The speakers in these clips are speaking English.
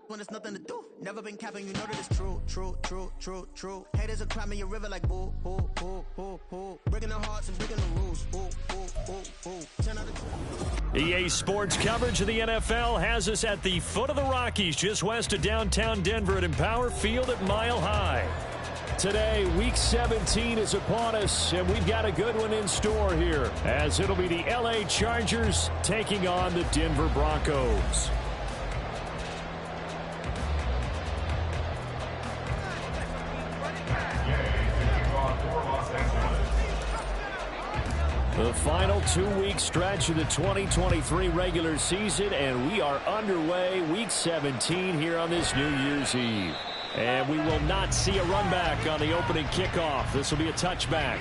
When there's nothing to do, never been capping, you know that it's true, true, true, true, true. Haters are climbing your river like boo, boo, boo, boo, boo. Breaking their hearts and breaking the rules, boo, boo, boo, boo. 10 out of 10. EA Sports coverage of the NFL has us at the foot of the Rockies, just west of downtown Denver at Empower Field at Mile High. Today, Week 17 is upon us, and we've got a good one in store here, as it'll be the LA Chargers taking on the Denver Broncos. The final 2-week stretch of the 2023 regular season, and we are underway, Week 17 here on this New Year's Eve. And we will not see a run back on the opening kickoff. This will be a touchback.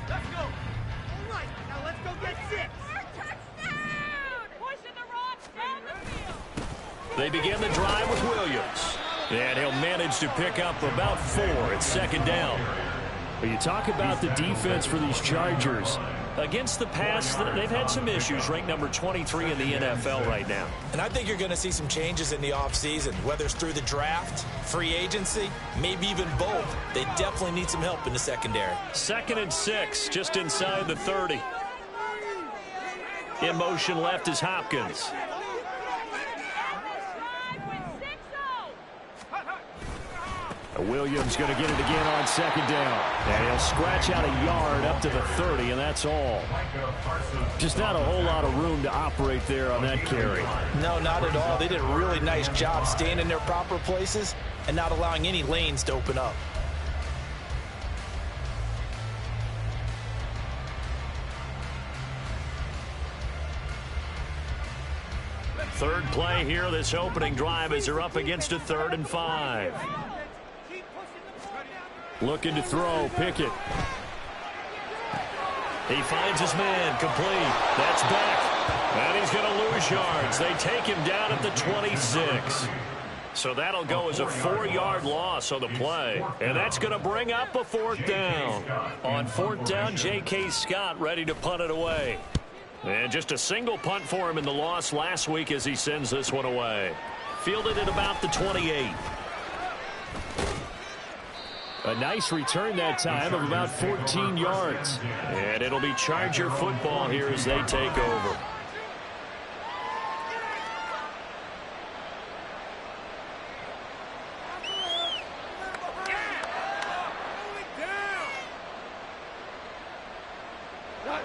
Let's go. All right, now let's go get 6. Touchdown! Pushing the Rocks down the field. They begin the drive with Williams. And he'll manage to pick up about 4 at second down. But you talk about the defense for these Chargers. Against the pass, they've had some issues, ranked number 23 in the NFL right now. And I think you're going to see some changes in the offseason, whether it's through the draft, free agency, maybe even both. They definitely need some help in the secondary. 2nd and 6, just inside the 30. In motion left is Hopkins. Williams going to get it again on 2nd down. And he'll scratch out a yard up to the 30, and that's all. Just not a whole lot of room to operate there on that carry. No, not at all. They did a really nice job staying in their proper places and not allowing any lanes to open up. Third play here, this opening drive, as they're up against a 3rd and 5. Looking to throw, Pickett. He finds his man, complete. That's back. And he's going to lose yards. They take him down at the 26. So that'll go as a 4-yard loss on the play. And that's going to bring up a 4th down. On 4th down, J.K. Scott ready to punt it away. And just a single punt for him in the loss last week as he sends this one away. Fielded at about the 28. A nice return that time of about 14 yards. And it'll be Charger football here as they take over.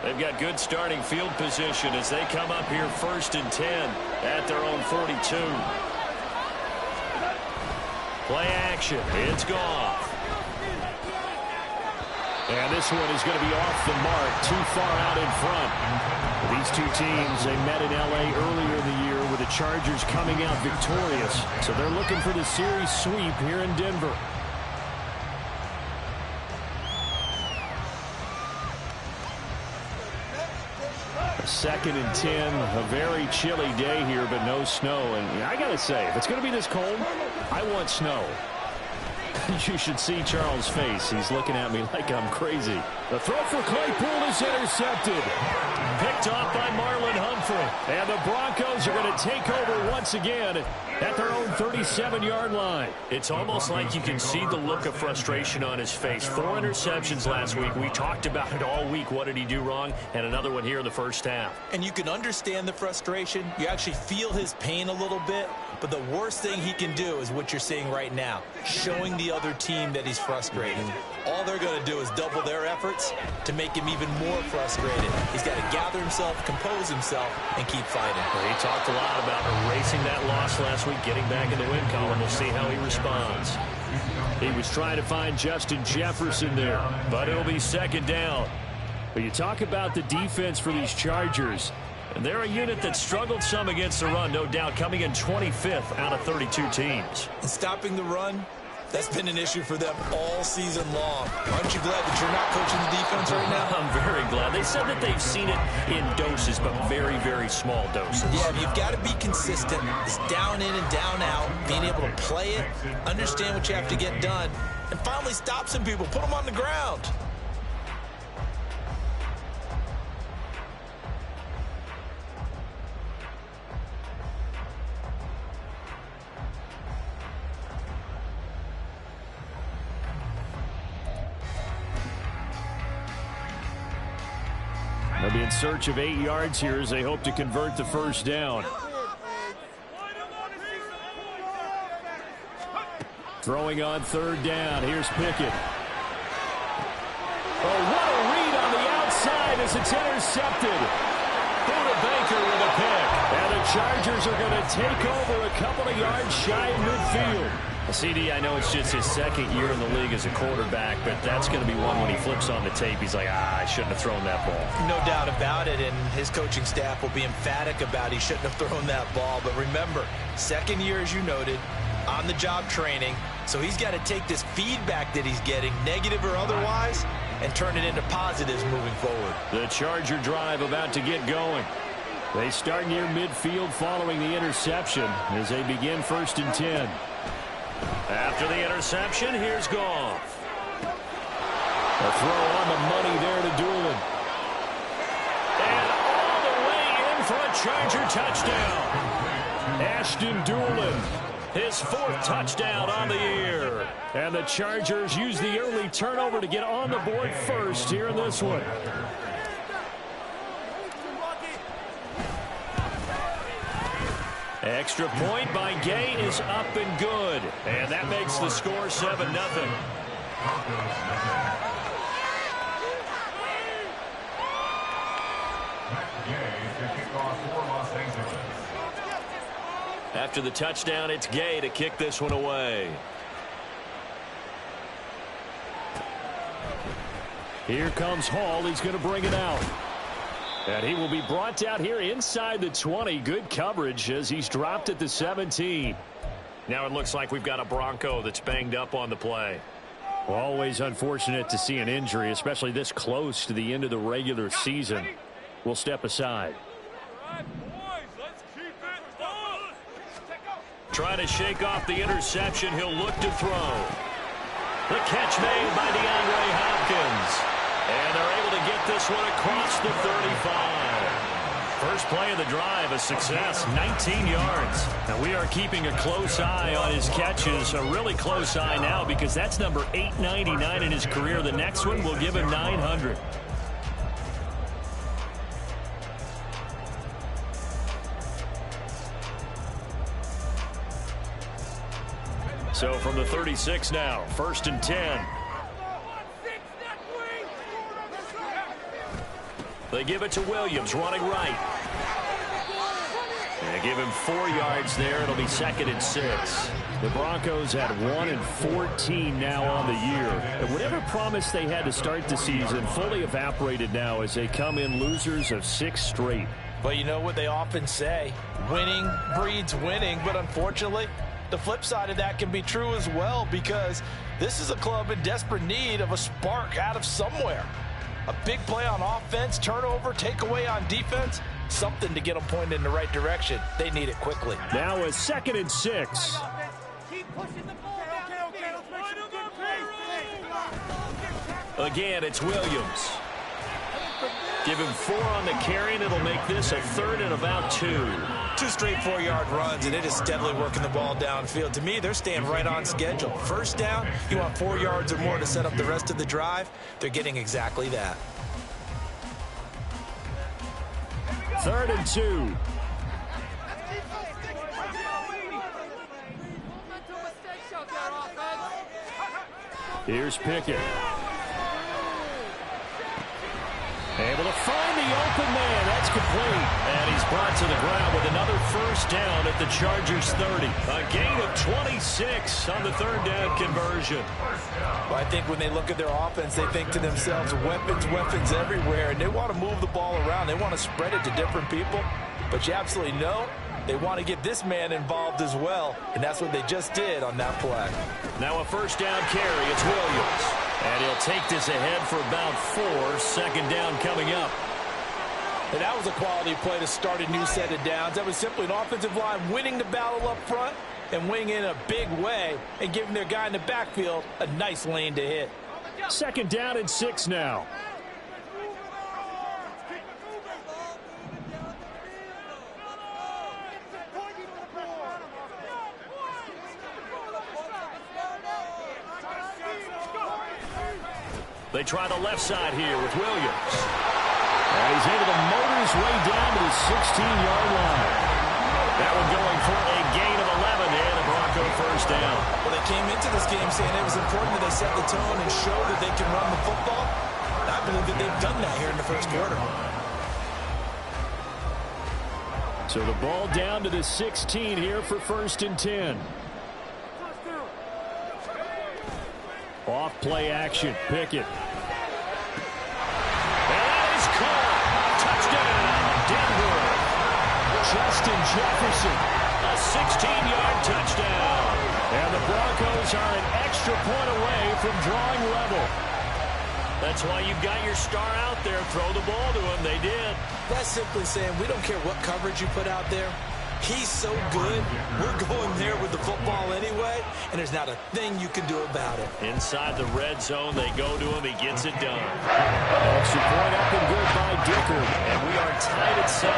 They've got good starting field position as they come up here 1st and 10 at their own 42. Play action. It's Goff. And this one is going to be off the mark, too far out in front. These two teams, they met in L.A. earlier in the year with the Chargers coming out victorious. So they're looking for the series sweep here in Denver. A 2nd and 10, a very chilly day here, but no snow. And I got to say, if it's going to be this cold, I want snow. You should see Charles' face. He's looking at me like I'm crazy. The throw for Claypool is intercepted. Picked off by Marlon Humphrey. And the Broncos are going to take over once again at their own 37-yard line. It's almost like you can see the look of frustration on his face. 4 interceptions last week. We talked about it all week. What did he do wrong? And another one here in the first half. And you can understand the frustration. You actually feel his pain a little bit. But the worst thing he can do is what you're seeing right now, showing the other team that he's frustrated. All they're going to do is double their efforts to make him even more frustrated. He's got to gather himself, compose himself, and keep fighting. Well, he talked a lot about erasing that loss last week, getting back in the win column. We'll see how he responds. He was trying to find Justin Jefferson there, but it'll be 2nd down. But you talk about the defense for these Chargers. And they're a unit that struggled some against the run, no doubt, coming in 25th out of 32 teams. And stopping the run, that's been an issue for them all season long. Aren't you glad that you're not coaching the defense right now? I'm very glad. They said that they've seen it in doses, but very, very small doses. Yeah, you've got to be consistent. It's down in and down out, being able to play it, understand what you have to get done, and finally stop some people, put them on the ground. They'll be in search of 8 yards here as they hope to convert the first down. Throwing on third down. Here's Pickett. Oh, what a read on the outside as it's intercepted. Buda Baker with a pick. And the Chargers are going to take over a couple of yards shy of midfield. CD, I know it's just his second year in the league as a quarterback, but that's going to be one when he flips on the tape. He's like, I shouldn't have thrown that ball. No doubt about it, and his coaching staff will be emphatic about he shouldn't have thrown that ball. But remember, second year, as you noted, on-the-job training, so he's got to take this feedback that he's getting, negative or otherwise, and turn it into positives moving forward. The Charger drive about to get going. They start near midfield following the interception as they begin 1st and 10. After the interception, here's Goff. A throw on the money there to Doolin. And all the way in for a Charger touchdown. Ashton Doolin, his 4th touchdown on the year. And the Chargers use the early turnover to get on the board first here in this one. Extra point by Gay is up and good. And that makes the score 7-0. After the touchdown, it's Gay to kick this one away. Here comes Hall. He's going to bring it out. And he will be brought down here inside the 20. Good coverage as he's dropped at the 17. Now it looks like we've got a Bronco that's banged up on the play. Always unfortunate to see an injury, especially this close to the end of the regular season. We'll step aside. Trying to shake off the interception. He'll look to throw. The catch made by DeAndre Hopkins. And they're able to get this one across the 35. First play of the drive, a success, 19 yards. Now we are keeping a close eye on his catches, a really close eye now because that's number 899 in his career. The next one will give him 900. So from the 36 now, 1st and 10. They give it to Williams, running right. They give him 4 yards there. It'll be 2nd and 6. The Broncos at 1-14 now on the year. And whatever promise they had to start the season fully evaporated now as they come in losers of 6 straight. But you know what they often say, winning breeds winning. But unfortunately, the flip side of that can be true as well because this is a club in desperate need of a spark out of somewhere. A big play on offense, turnover, takeaway on defense, something to get them pointed in the right direction. They need it quickly. Now a 2nd and 6. Again, it's Williams. Give him 4 on the carry, and it'll make this a 3rd and about 2. 2 straight 4-yard runs, and it is steadily working the ball downfield. To me, they're staying right on schedule. First down, you want 4 yards or more to set up the rest of the drive. They're getting exactly that. 3rd and 2. Here's Pickett. Able to find the open man. That's complete. And he's brought to the ground with another first down at the Chargers 30. A gain of 26 on the 3rd down conversion. Well, I think when they look at their offense, they think to themselves, weapons, weapons everywhere. And they want to move the ball around. They want to spread it to different people. But you absolutely know they want to get this man involved as well. And that's what they just did on that play. Now a first down carry. It's Williams. And he'll take this ahead for about 4. 2nd down coming up. And that was a quality play to start a new set of downs. That was simply an offensive line winning the battle up front and winning in a big way and giving their guy in the backfield a nice lane to hit. 2nd down and 6 now. They try the left side here with Williams. And he's able to motor his way down to the 16-yard line. That one going for a gain of 11 and a Bronco first down. Well, they came into this game saying it was important that they set the tone and show that they can run the football. I believe that they've done that here in the first quarter. So the ball down to the 16 here for 1st and 10. Off play action. Pickett. And that is caught. Touchdown, Denver. Justin Jefferson. A 16-yard touchdown. And the Broncos are an extra point away from drawing level. That's why you've got your star out there. Throw the ball to him. They did. That's simply saying we don't care what coverage you put out there. He's so good, we're going there with the football anyway, and there's not a thing you can do about it. Inside the red zone, they go to him. He gets it done. Extra point up and good by Dicker, and we are tied at 7.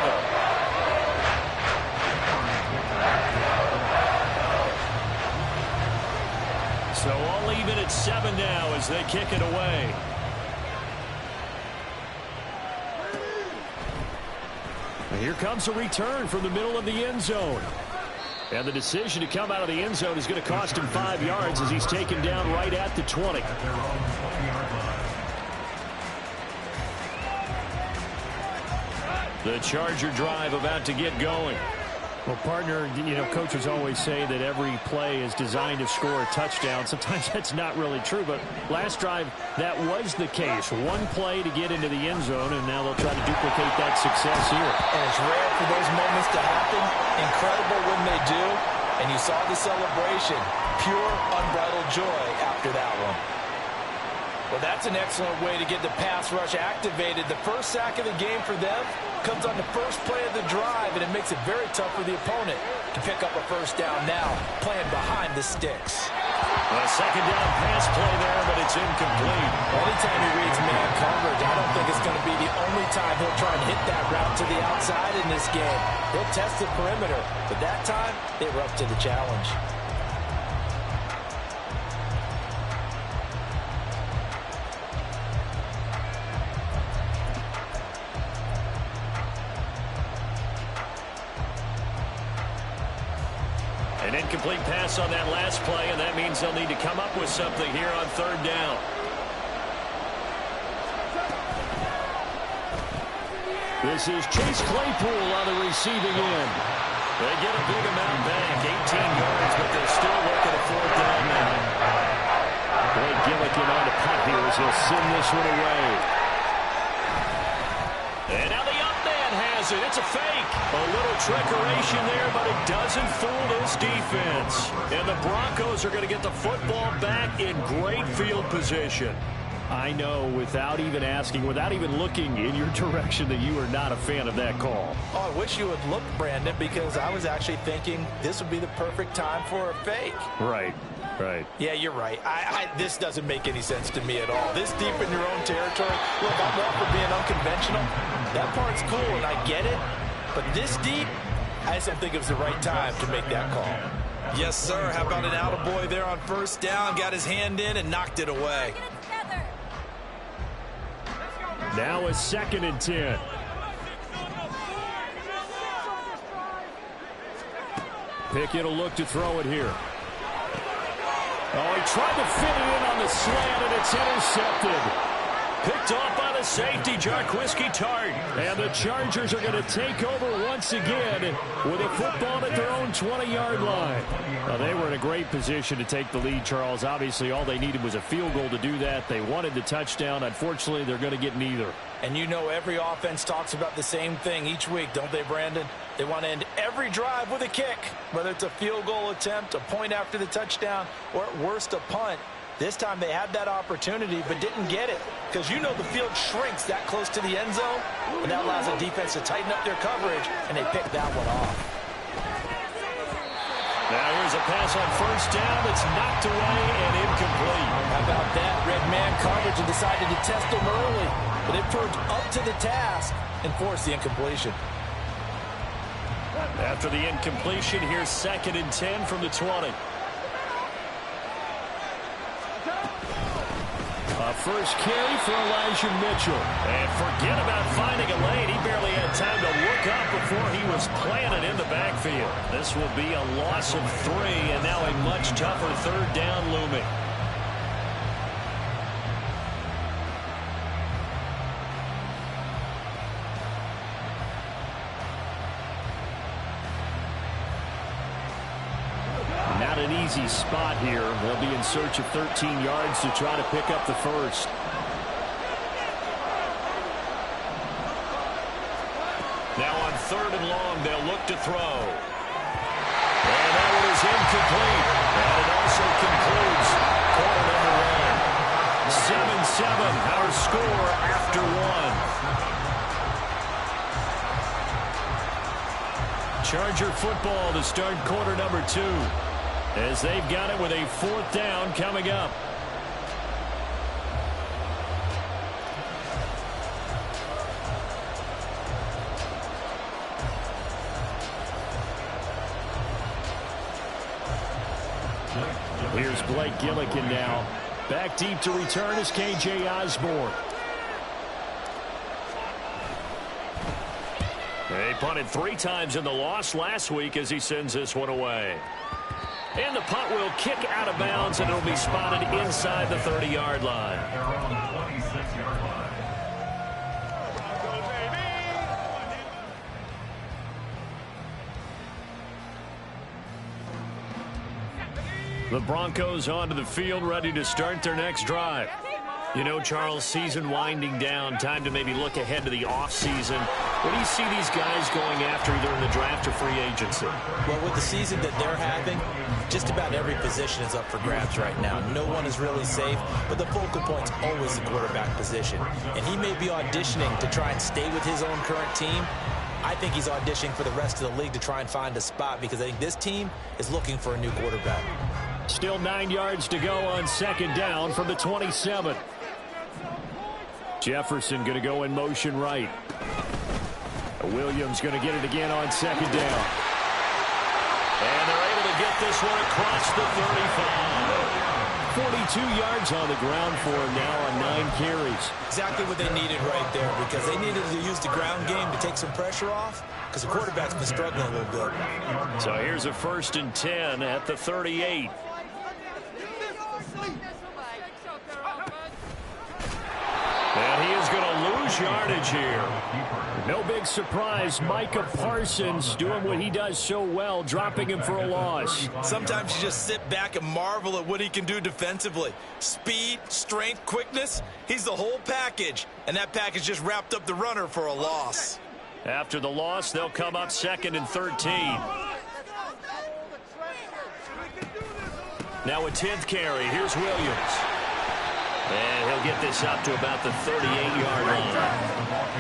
So all even at 7 now as they kick it away. Here comes a return from the middle of the end zone. And the decision to come out of the end zone is going to cost him 5 yards as he's taken down right at the 20. The Charger drive about to get going. Well, partner, you know, coaches always say that every play is designed to score a touchdown. Sometimes that's not really true, but last drive, that was the case. One play to get into the end zone, and now they'll try to duplicate that success here. And it's rare for those moments to happen. Incredible when they do. And you saw the celebration. Pure, unbridled joy after that one. Well, that's an excellent way to get the pass rush activated. The first sack of the game for them comes on the first play of the drive, and it makes it very tough for the opponent to pick up a first down now, playing behind the sticks. A second down pass play there, but it's incomplete. Anytime he reads man coverage, I don't think it's going to be the only time he'll try and hit that route to the outside in this game. He'll test the perimeter, but that time, they were up to the challenge. An incomplete pass on that last play, and that means they'll need to come up with something here on 3rd down. This is Chase Claypool on the receiving end. They get a big amount back, 18 yards, but they're still looking at 4th down now. Blake Gillikin on the punt here as he'll send this one away. And now the up man has it. It's a fake. A little trickeration there, but it doesn't fool this defense. And the Broncos are going to get the football back in great field position. I know, without even asking, without even looking in your direction, that you are not a fan of that call. Oh, I wish you would look, Brandon, because I was actually thinking this would be the perfect time for a fake. Right. Right. Yeah, you're right. This doesn't make any sense to me at all. This deep in your own territory, look, I'm all for being unconventional. That part's cool, and I get it. But this deep, I just don't think it was the right time to make that call. Yes, sir. How about an attaboy there on 1st down? Got his hand in and knocked it away. Now a 2nd and 10. Pickett will look to throw it here. Oh, he tried to fit it in on the slant, and it's intercepted. Picked off by the safety, Jarquiski Tart. And the Chargers are going to take over once again with a football at their own 20-yard line. Now, they were in a great position to take the lead, Charles. Obviously, all they needed was a field goal to do that. They wanted the touchdown. Unfortunately, they're going to get neither. And you know every offense talks about the same thing each week, don't they, Brandon? They want to end every drive with a kick, whether it's a field goal attempt, a point after the touchdown, or at worst a punt. This time they had that opportunity but didn't get it because you know the field shrinks that close to the end zone, and that allows the defense to tighten up their coverage, and they picked that one off. Now here's a pass on 1st down that's knocked away and incomplete. How about that? Red man coverage and decided to test them early, but they proved up to the task and forced the incompletion. After the incompletion, here's 2nd and 10 from the 20. A first carry for Elijah Mitchell. And forget about finding a lane. He barely had time to look up before he was planted in the backfield. This will be a loss of 3, and now a much tougher third down looming. Not an easy spot here. They'll be in search of 13 yards to try to pick up the first. Now on 3rd and long, they'll look to throw. And that one is incomplete. And it also concludes quarter number 1. 7-7, our score after 1. Charger football to start quarter number 2. As they've got it with a 4th down coming up. Here's Blake Gillikin now. Back deep to return is K.J. Osborne. They punted 3 times in the loss last week as he sends this one away. And the punt will kick out of bounds, and it'll be spotted inside the 30-yard line. The Broncos onto the field, ready to start their next drive. You know, Charles, season winding down, time to maybe look ahead to the offseason. What do you see these guys going after either in the draft or free agency? Well, with the season that they're having, just about every position is up for grabs right now. No one is really safe, but the focal point's always the quarterback position. And he may be auditioning to try and stay with his own current team. I think he's auditioning for the rest of the league to try and find a spot because I think this team is looking for a new quarterback. Still 9 yards to go on 2nd down from the 27. Jefferson going to go in motion right. Williams going to get it again on 2nd down. And they're able to get this one across the 35. 42 yards on the ground for him now on 9 carries. Exactly what they needed right there because they needed to use the ground game to take some pressure off because the quarterback's been struggling a little bit. So here's a 1st and 10 at the 38. And he is going to lose yardage here. No big surprise. Micah Parsons doing what he does so well, dropping him for a loss. Sometimes you just sit back and marvel at what he can do defensively. Speed, strength, quickness, he's the whole package. And that package just wrapped up the runner for a loss. After the loss, they'll come up 2nd and 13. Now a 10th carry. Here's Williams. And he'll get this up to about the 38-yard line.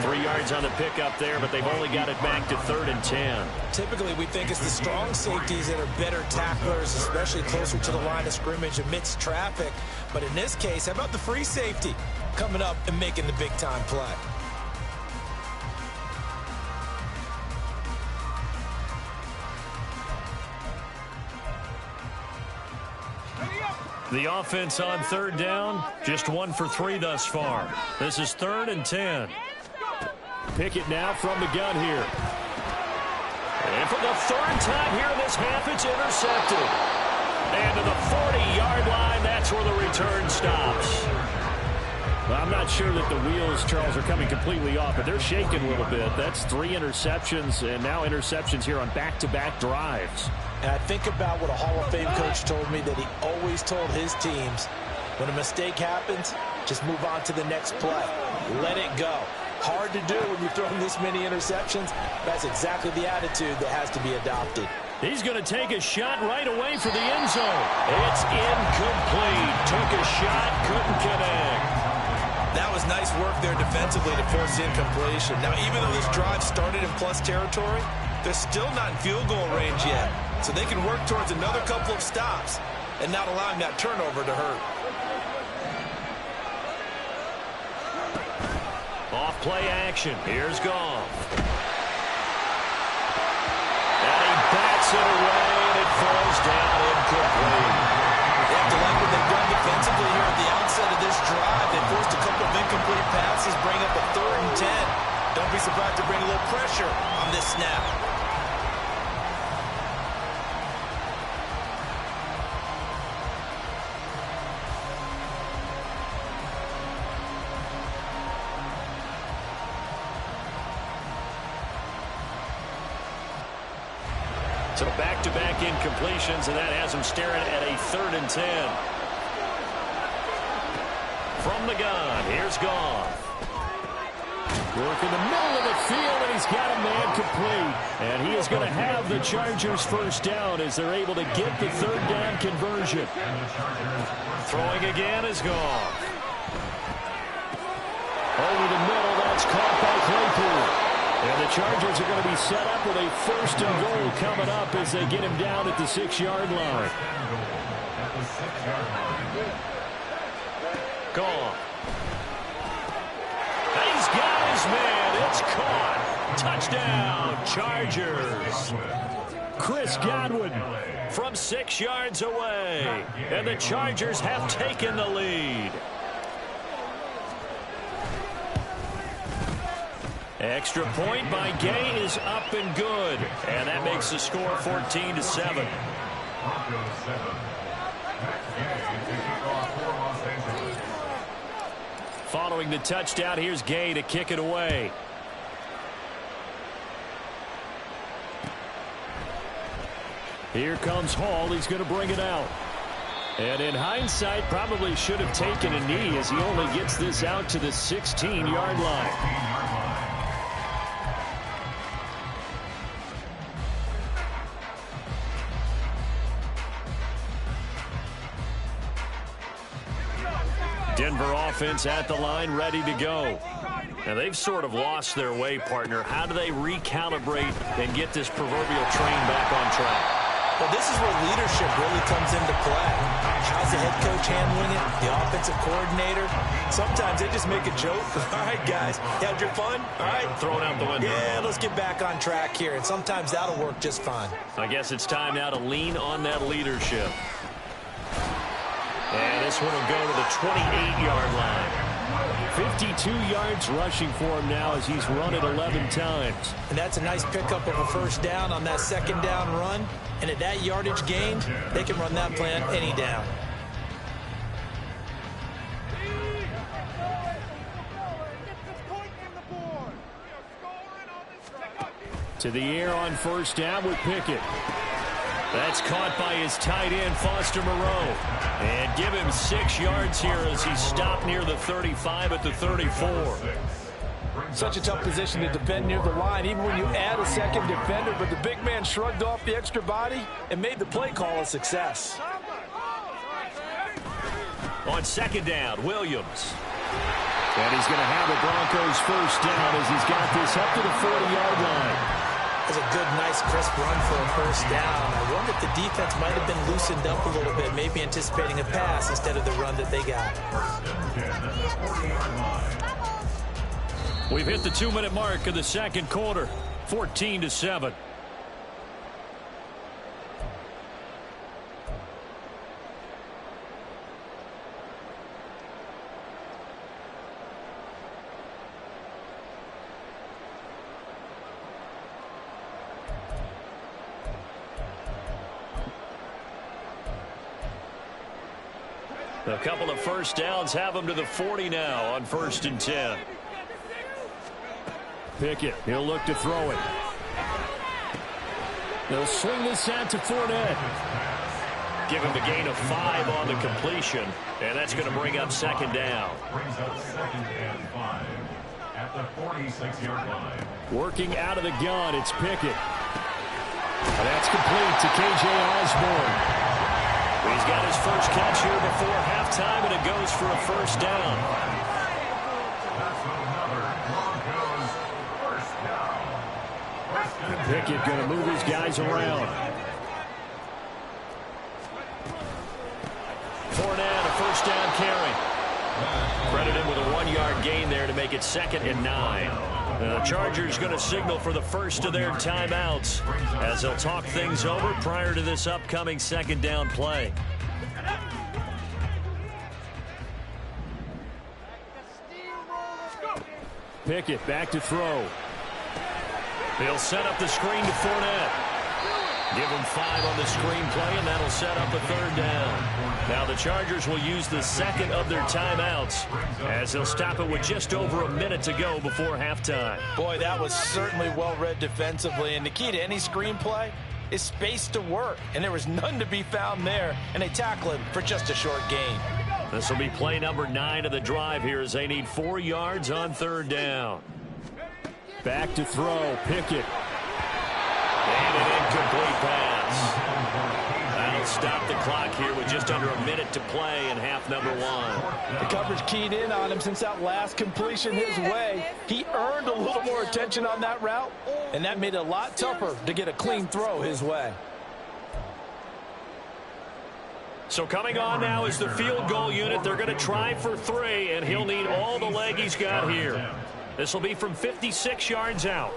3 yards on the pickup there, but they've only got it back to 3rd and 10. Typically, we think it's the strong safeties that are better tacklers, especially closer to the line of scrimmage amidst traffic. But in this case, how about the free safety coming up and making the big-time play? The offense on 3rd down, just 1 for 3 thus far. This is 3rd and 10. Pickett now from the gun here. And for the 3rd time here in this half, it's intercepted. And to the 40-yard line, that's where the return stops. Well, I'm not sure that the wheels, Charles, are coming completely off, but they're shaking a little bit. That's 3 interceptions, and now interceptions here on back-to-back drives. And I think about what a Hall of Fame coach told me that he always told his teams, when a mistake happens, just move on to the next play. Let it go. Hard to do when you're throwing this many interceptions. That's exactly the attitude that has to be adopted. He's going to take a shot right away for the end zone. It's incomplete. Took a shot, couldn't connect. That was nice work there defensively to force incompletion. Now, even though this drive started in plus territory, they're still not in field goal range yet. So they can work towards another couple of stops and not allowing that turnover to hurt. Off play action. Here's Goff. And he bats it away, and it falls down incomplete. They have to like what they've done Defensively here at the outset of this drive, they forced a couple of incomplete passes, bring up a 3rd and 10. Don't be surprised to bring a little pressure on this snap. So back-to-back incompletions, and that has him staring at a 3rd and 10. From the gun, here's Goff. Work in the middle of the field, and he's got a man complete. And he is going to have the Chargers first down as they're able to get the 3rd down conversion. Throwing again is Goff. Over the middle, that's caught by Claypool. And the Chargers are going to be set up with a 1st and goal coming up as they get him down at the 6-yard line. Gone. He's got his man. It's caught. Touchdown, Chargers. Chris Godwin from 6 yards away. And the Chargers have taken the lead. Extra point by Gay is up and good. And that makes the score 14-7. Following the touchdown, here's Gay to kick it away. Here comes Hall. He's going to bring it out. And in hindsight, probably should have taken a knee as he only gets this out to the 16-yard line. Denver offense at the line, ready to go. Now, they've sort of lost their way, partner. How do they recalibrate and get this proverbial train back on track? Well, this is where leadership really comes into play. How's the head coach handling it? The offensive coordinator? Sometimes they just make a joke. All right, guys, you had your fun? All right. Throw it out the window. Yeah, let's get back on track here. And sometimes that'll work just fine. I guess it's time now to lean on that leadership. And this one will go to the 28-yard line. 52 yards rushing for him now as he's run it 11 times. And that's a nice pickup of a 1st down on that 2nd down run. And at that yardage gain, they can run that plan any down. To the air on 1st down with Pickett. That's caught by his tight end, Foster Moreau. And give him 6 yards here as he's stopped near the 35 at the 34. Such a tough position to defend near the line, even when you add a 2nd defender. But the big man shrugged off the extra body and made the play call a success. On 2nd down, Williams. And he's going to have the Broncos first down as he's got this up to the 40-yard line. That's a good, nice, crisp run for a 1st down. I wonder if the defense might have been loosened up a little bit, maybe anticipating a pass instead of the run that they got. We've hit the 2-minute mark of the 2nd quarter, 14-7. A couple of 1st downs have them to the 40 now on 1st and 10. Pickett, he'll look to throw it. They'll swing this out to Fournette. Give him a gain of 5 on the completion, and that's going to bring up 2nd down. Brings up 2nd and 5 at the 46-yard line. Working out of the gun, it's Pickett. And that's complete to K.J. Osborne. He's got his first catch here before halftime, and it goes for a 1st down. Pickett going to move his guys around. Fournette, a 1st down carry. Credit him with a 1-yard gain there to make it 2nd and 9. The Chargers going to signal for the first of their timeouts as they'll talk things over prior to this upcoming 2nd down play. Pickett back to throw. He'll set up the screen to Fournette. Give him 5 on the screen play, and that'll set up a 3rd down. Now the Chargers will use the second of their timeouts as they'll stop it with just over a minute to go before halftime. Boy, that was certainly well-read defensively, and the key to any screen play is space to work, and there was none to be found there, and they tackle him for just a short gain. This will be play number 9 of the drive here as they need 4 yards on 3rd down. Back to throw. Pickett. And an incomplete pass. That'll stop the clock here with just under a minute to play in half number 1. The coverage keyed in on him since that last completion his way. He earned a little more attention on that route, and that made it a lot tougher to get a clean throw his way. So coming on now is the field goal unit. They're going to try for 3, and he'll need all the leg he's got here. This will be from 56 yards out.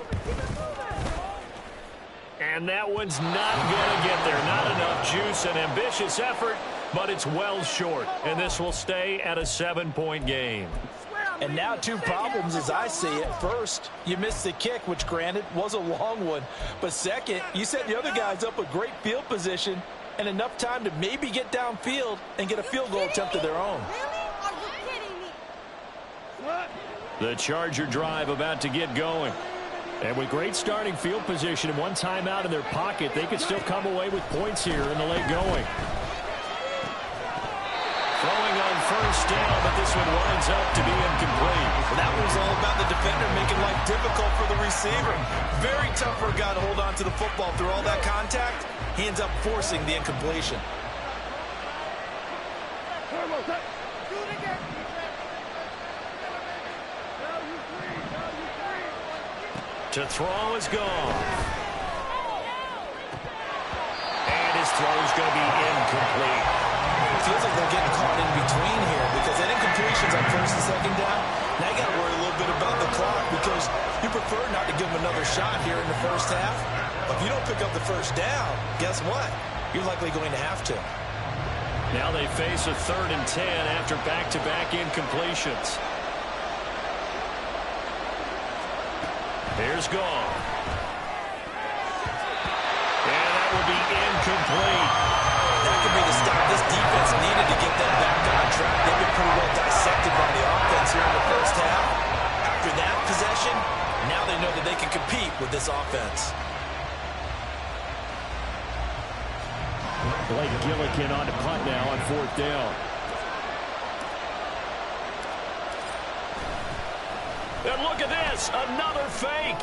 And that one's not going to get there. Not enough juice. An ambitious effort, but it's well short. And this will stay at a 7-point game. And now 2 problems as I see it. First, you missed the kick, which granted was a long one. But second, you set the other guys up with great field position and enough time to maybe get downfield and get a field goal attempt of their own. Are you kidding me? The Charger drive about to get going. And with great starting field position and 1 timeout in their pocket, they could still come away with points here in the late going. Throwing on 1st down, but this one winds up to be incomplete. Well, that was all about the defender making life difficult for the receiver. Very tough for a guy to hold on to the football through all that contact. He ends up forcing the incompletion. To throw is gone. And his throw is going to be incomplete. It feels like they're getting caught in between here because that incompletion's on 1st and 2nd down. Now you got to worry a little bit about the clock because you prefer not to give them another shot here in the 1st half. But if you don't pick up the 1st down, guess what? You're likely going to have to. Now they face a 3rd and 10 after back-to-back incompletions. Here's gone. And that will be incomplete. That could be the stop this defense needed to get them back on track. They've been pretty well dissected by the offense here in the 1st half. After that possession, now they know that they can compete with this offense. Blake Gillikin on to punt now on 4th down. And look at this, another fake.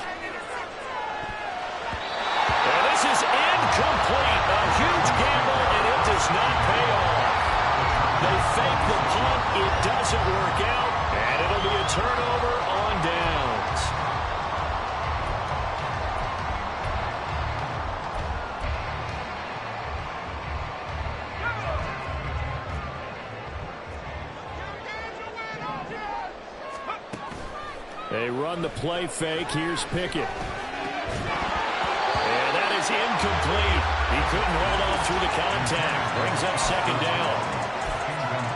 And this is incomplete. A huge gamble, and it does not pay off. They fake the punt. It doesn't work out, and it'll be a turnover on downs. They run the play fake. Here's Pickett. And that is incomplete. He couldn't hold on through the contact. Brings up 2nd down.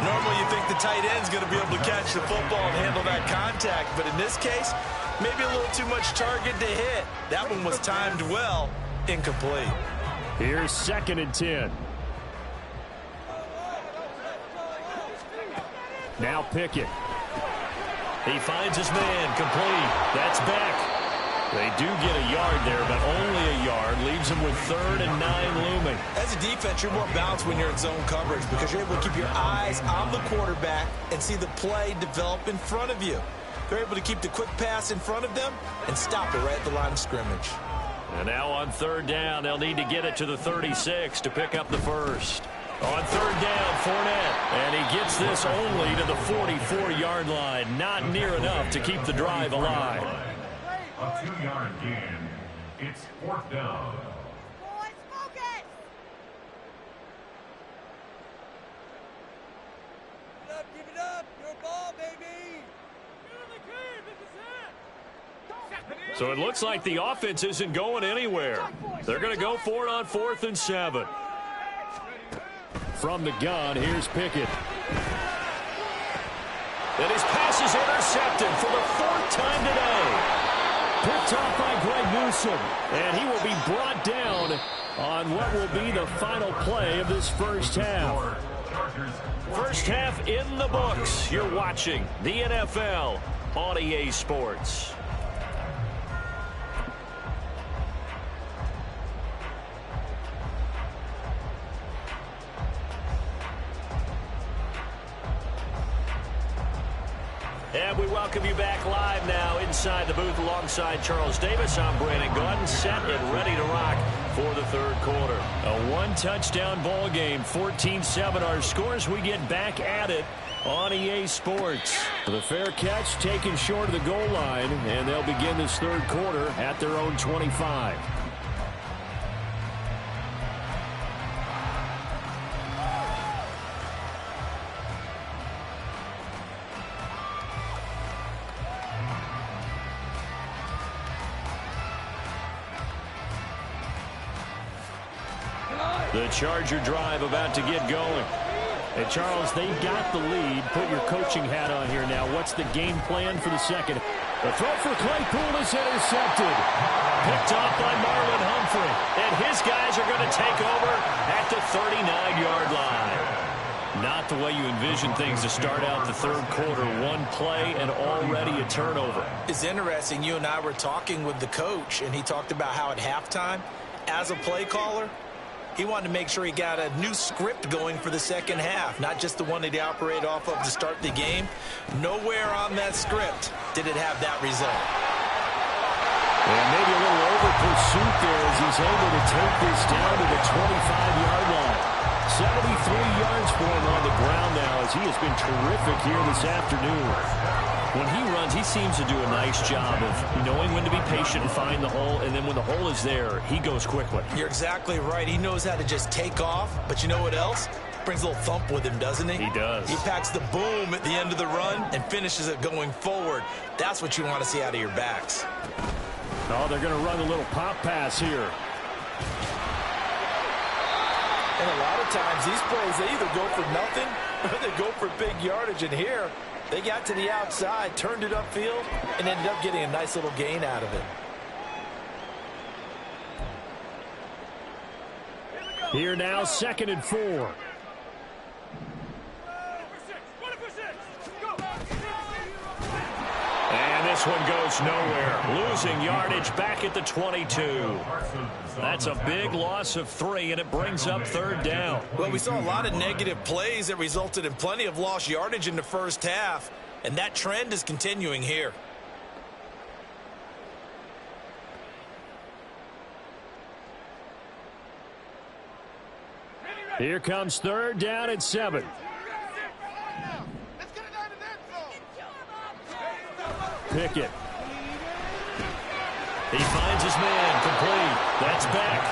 Normally you think the tight end's going to be able to catch the football and handle that contact, but in this case, maybe a little too much target to hit. That one was timed well. Incomplete. Here's 2nd and 10. Now Pickett. He finds his man, complete. That's back. They do get a yard there, but only a yard. Leaves them with 3rd and 9 looming. As a defense, you're more balanced when you're in zone coverage because you're able to keep your eyes on the quarterback and see the play develop in front of you. They're able to keep the quick pass in front of them and stop it right at the line of scrimmage. And now on 3rd down, they'll need to get it to the 36 to pick up the 1st. On 3rd down, Fournette. And he gets this only to the 44-yard line. Not near enough to keep the drive alive. A 2-yard gain. It's 4th down. Boys, focus! Give it up, your ball, baby! So it looks like the offense isn't going anywhere. They're going to go for it on 4th and 7. From the gun, here's Pickett. And his pass is intercepted for the 4th time today. Picked off by Greg Newsome. And he will be brought down on what will be the final play of this first half. First half in the books. You're watching the NFL on EA Sports. And we welcome you back live now inside the booth alongside Charles Davis. I'm Brandon Gordon, set and ready to rock for the third quarter. A one-touchdown ball game, 14-7 our scores. We get back at it on EA Sports. The fair catch taken short of the goal line, and they'll begin this third quarter at their own 25. The Charger drive about to get going. And Charles, they got the lead. Put your coaching hat on here now. What's the game plan for the second? The throw for Claypool is intercepted. Picked off by Marlon Humphrey. And his guys are going to take over at the 39-yard line. Not the way you envision things to start out the third quarter. One play and already a turnover. It's interesting. You and I were talking with the coach, and he talked about how at halftime, as a play caller, he wanted to make sure he got a new script going for the second half, not just the one that he operated off of to start the game. Nowhere on that script did it have that result. And maybe a little over pursuit there as he's able to take this down to the 25-yard line. 73 yards for him on the ground now as he has been terrific here this afternoon. When he runs, he seems to do a nice job of knowing when to be patient and find the hole, and then when the hole is there, he goes quickly. You're exactly right. He knows how to just take off, but you know what else? Brings a little thump with him, doesn't he? He does. He packs the boom at the end of the run and finishes it going forward. That's what you want to see out of your backs. Oh, they're going to run a little pop pass here. And a lot of times, these plays, they either go for nothing or they go for big yardage. And here, they got to the outside, turned it upfield, and ended up getting a nice little gain out of it. Here now, 2nd and 4. And this one goes nowhere. Losing yardage back at the 22. That's a big loss of 3, and it brings up third down. Well, we saw a lot of negative plays that resulted in plenty of lost yardage in the first half, and that trend is continuing here. Here comes third down and 7. Pickett. He finds his man complete. That's back.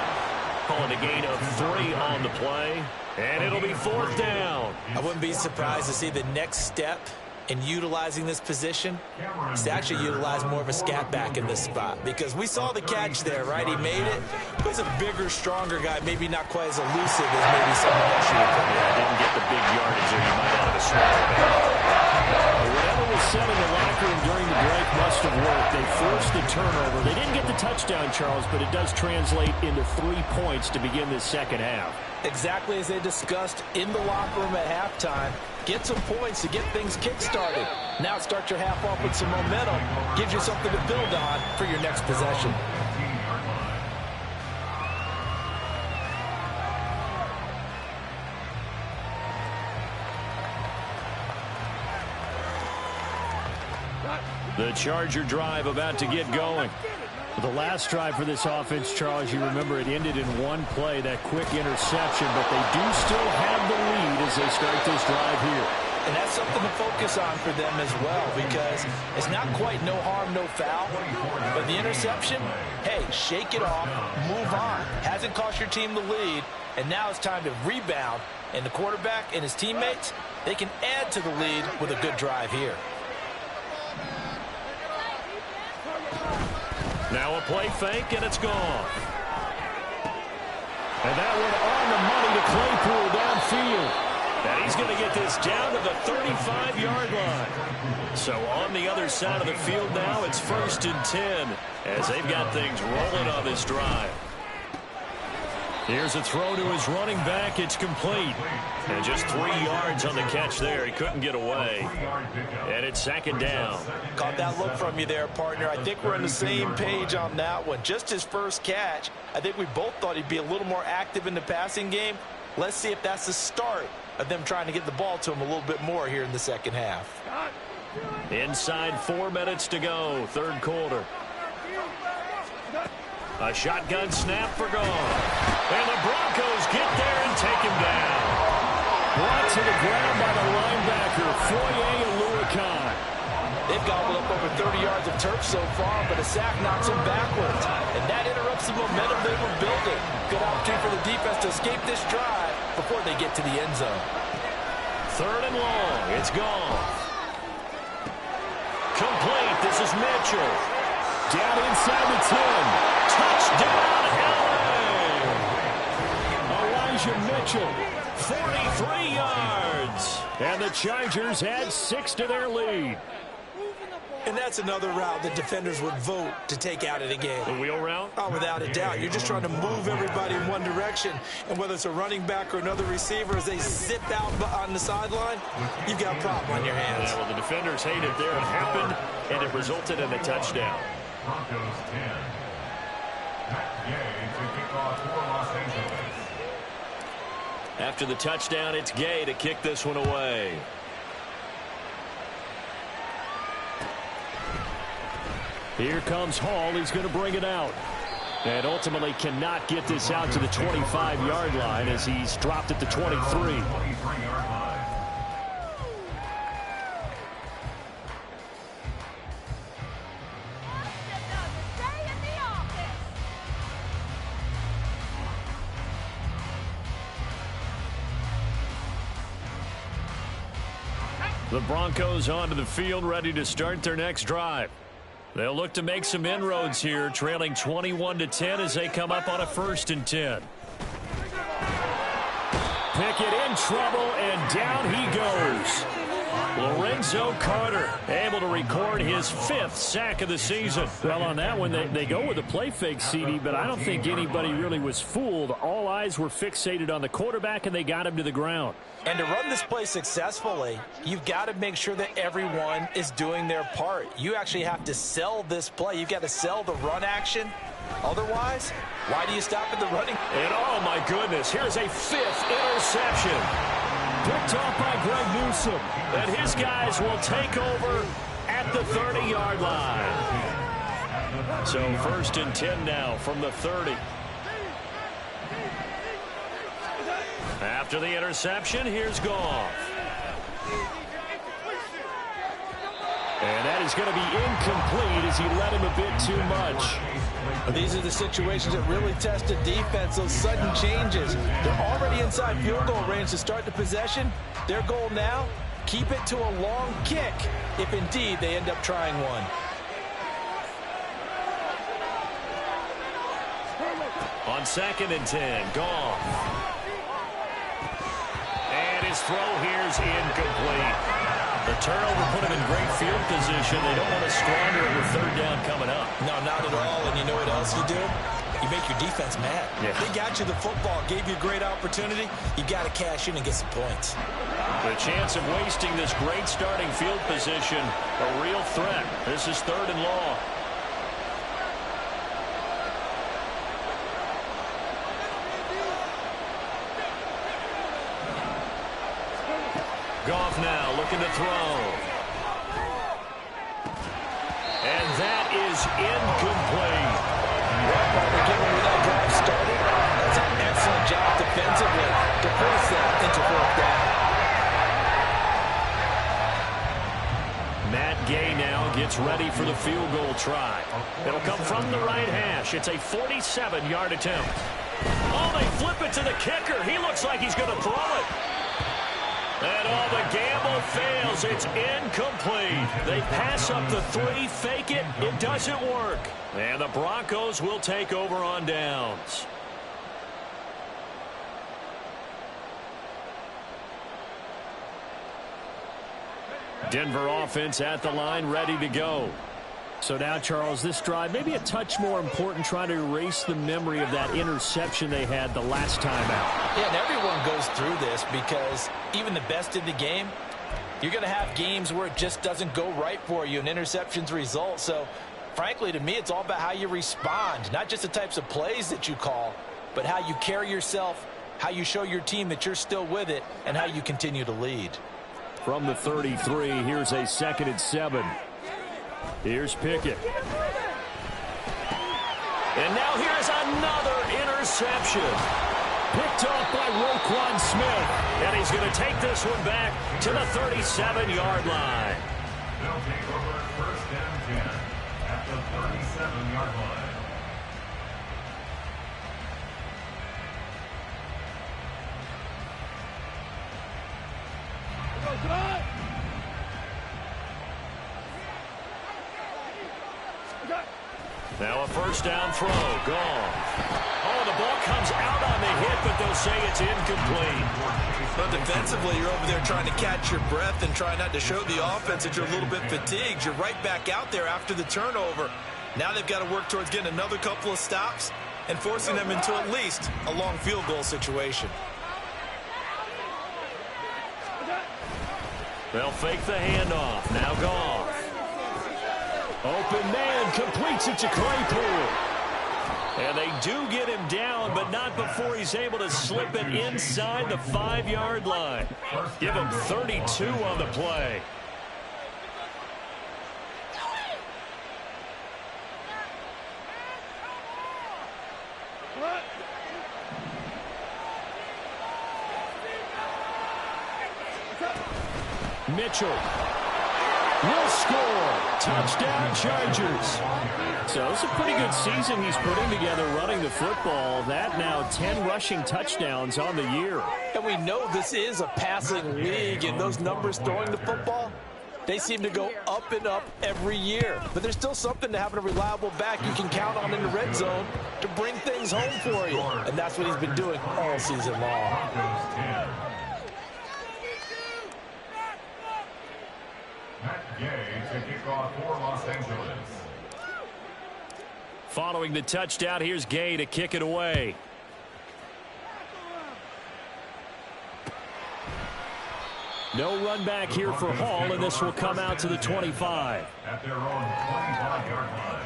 Calling a gain of 3 on the play. And it'll be fourth down. I wouldn't be surprised to see the next step in utilizing this position is to actually utilize more of a scat back in this spot. Because we saw the catch there, right? He made it. He's a bigger, stronger guy. Maybe not quite as elusive as maybe someone else should have. Yeah, didn't get the big yardage there. You might have had a smaller back. Whatever was said in the locker room during the break must have worked. They forced the turnover. They didn't get the touchdown, Charles, but it does translate into 3 points to begin this second half. Exactly as they discussed in the locker room at halftime. Get some points to get things kick-started. Now start your half off with some momentum. Gives you something to build on for your next possession. The Charger drive about to get going. The last drive for this offense, Charles, you remember it ended in one play, that quick interception, but they do still have the lead as they start this drive here. And that's something to focus on for them as well, because it's not quite no harm, no foul. But the interception, hey, shake it off, move on. Hasn't cost your team the lead, and now it's time to rebound. And the quarterback and his teammates, they can add to the lead with a good drive here. Now a play fake, and it's gone. And that one on the money to Claypool downfield. And he's going to get this down to the 35-yard line. So on the other side of the field now, it's 1st and 10 as they've got things rolling on this drive. Here's a throw to his running back. It's complete. And just 3 yards on the catch there. He couldn't get away. And it's 2nd down. Caught that look from you there, partner. I think we're on the same page on that one. Just his first catch. I think we both thought he'd be a little more active in the passing game. Let's see if that's the start of them trying to get the ball to him a little bit more here in the second half. Inside 4 minutes to go, 3rd quarter. A shotgun snap for goal. And the Broncos get there and take him down. Brought to the ground by the linebacker, Foye. They've gobbled up over 30 yards of turf so far, but a sack knocks them backwards. And that interrupts the momentum they were building. Good opportunity for the defense to escape this drive before they get to the end zone. 3rd and long. It's gone. Complete. This is Mitchell. Down inside the 10. Touchdown, LA! Elijah Mitchell. 43 yards. And the Chargers add 6 to their lead. And that's another route that defenders would vote to take out of the game. The wheel route? Oh, without a doubt. You're just trying to move everybody in one direction. And whether it's a running back or another receiver, as they zip out on the sideline, you've got a problem on your hands. Yeah, well, the defenders hate it there. It happened, and it resulted in a touchdown. Broncos 10. Matt Gay to kick off for Los Angeles. After the touchdown, it's Gay to kick this one away. Here comes Hall. He's going to bring it out. And ultimately cannot get this out to the 25-yard line as he's dropped at the 23. 23-yard line. Stay in the office. The Broncos onto the field, ready to start their next drive. They'll look to make some inroads here, trailing 21-10 as they come up on a 1st and 10. Pickett in trouble, and down he goes. Lorenzo Carter able to record his 5th sack of the season. Well, on that one, they go with a play fake, CD, but I don't think anybody really was fooled. All eyes were fixated on the quarterback, and they got him to the ground. And to run this play successfully, you've got to make sure that everyone is doing their part. You actually have to sell this play. You've got to sell the run action. Otherwise, why do you stop at the running? And oh my goodness, here's a 5th interception. Picked off by Greg Newsome. And his guys will take over at the 30-yard line. So 1st and 10 now from the 30. After the interception, here's Goff. And that is going to be incomplete as he led him a bit too much. These are the situations that really test a defense, those sudden changes. They're already inside field goal range to start the possession. Their goal now, keep it to a long kick if indeed they end up trying one. On 2nd and 10, Goff. And his throw here's incomplete. The turnover put him in great field position. They don't want to squander it with 3rd down coming up. No, not at all. And you know what else you do? You make your defense mad. Yeah. They got you the football, gave you a great opportunity. You got to cash in and get some points. The chance of wasting this great starting field position, a real threat. This is 3rd and long. Goff now looking to throw. And that is incomplete. Well, partner, given where that drive started, that's an excellent job defensively to force that into 4th down. Matt Gay now gets ready for the field goal try. It'll come from the right hash. It's a 47-yard attempt. Oh, they flip it to the kicker. He looks like he's going to throw it. And all the gamble fails. It's incomplete. They pass up the 3, fake it. It doesn't work. And the Broncos will take over on downs. Denver offense at the line, ready to go. So now, Charles, this drive maybe a touch more important, trying to erase the memory of that interception they had the last time out. Yeah, and everyone goes through this because even the best in the game, you're going to have games where it just doesn't go right for you and interceptions result. So, frankly, to me, it's all about how you respond, not just the types of plays that you call, but how you carry yourself, how you show your team that you're still with it, and how you continue to lead. From the 33, here's a 2nd and 7. Here's Pickett. And now here's another interception. Picked off by Roquan Smith. And he's going to take this one back to the 37-yard line. They'll take over 1st and 10 at the 37-yard line. Come on! Now a 1st down throw. Gone. Oh, the ball comes out on the hit, but they'll say it's incomplete. But defensively, you're over there trying to catch your breath and try not to show the offense that you're a little bit fatigued. You're right back out there after the turnover. Now they've got to work towards getting another couple of stops and forcing them into at least a long field goal situation. They'll fake the handoff. Now gone. Open man completes it to Claypool. And they do get him down, but not before he's able to slip it inside the 5-yard line. Give him 32 on the play. Mitchell will score. Touchdown, Chargers. So it's a pretty good season he's putting together running the football. That now 10 rushing touchdowns on the year. And we know this is a passing league, and those numbers throwing the football, they seem to go up and up every year. But there's still something to having a reliable back you can count on in the red zone to bring things home for you. And that's what he's been doing all season long. Matt Gay to kick off for Los Angeles. Following the touchdown, here's Gay to kick it away. No run back here for Hall, and this will come out to the 25. At their own 25-yard line.